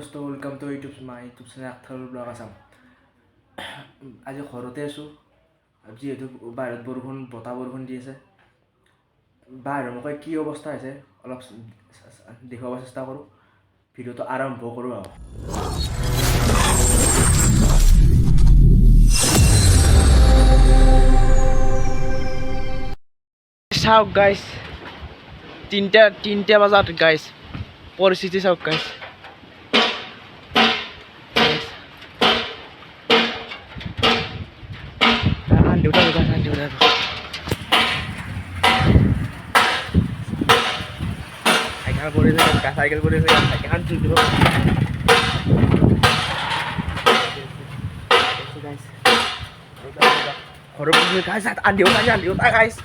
So welcome to my YouTube channel AKHTARUL VLOG ASSAM. আজি ঘৰতে আছো যিহেতু বাহিৰত বৰষুণ বতাহ বৰষুণ দি আছে বাহিৰৰ মুখে কি অৱস্থা হৈছে অলপ দেখুৱাব চেষ্টা কৰো ভিডিওটো আৰম্ভ কৰো চাওক গাইস তিনটা বজাত গাইস পৰিস্থিতি চাওক guys Udah cycle boleh saya hancur dulu guys horor guys andi udah guys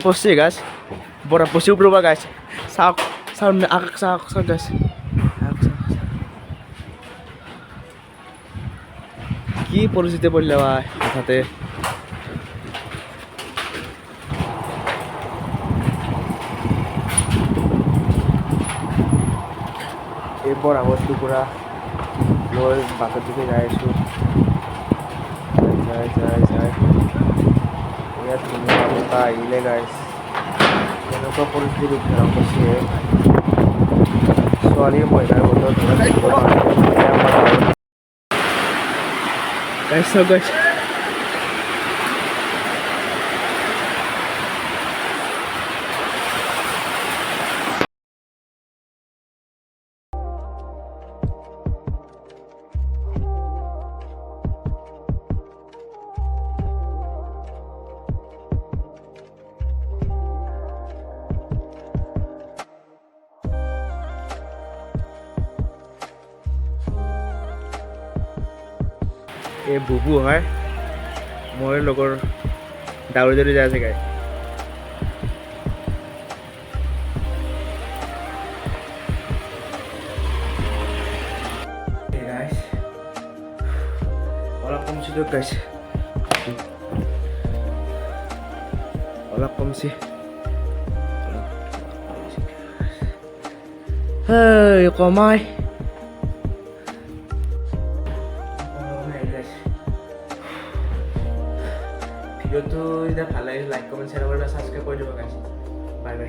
posisi guys bora posisi berubah guys sak guys কি পরিস্থিতি পড়লে ভাই সাথে এরপর বস্তু পুরা লই বাসের দিকে যাই আছো যাই ইয়াত তুমি অবস্থা আইলে গাইস এনেকুৱা পৰিস্থিতি উদ্ধাৰ কৰিছে ছোৱালীৰ মহিলাৰ বন্ধ guys, so guys. এই বুবু হয় মোৰ লগৰ দাউৰি যাই আছে গাই অলপ কমছি তো গাইছ অলপ কমছি হেই কমাই ভিডিওটো যদি ভাল লাগে লাইক কমেন্ট শ্বেয়াৰ কৰিবা সাবস্ক্ৰাইব কৰি দিবা গাইস বাই বাই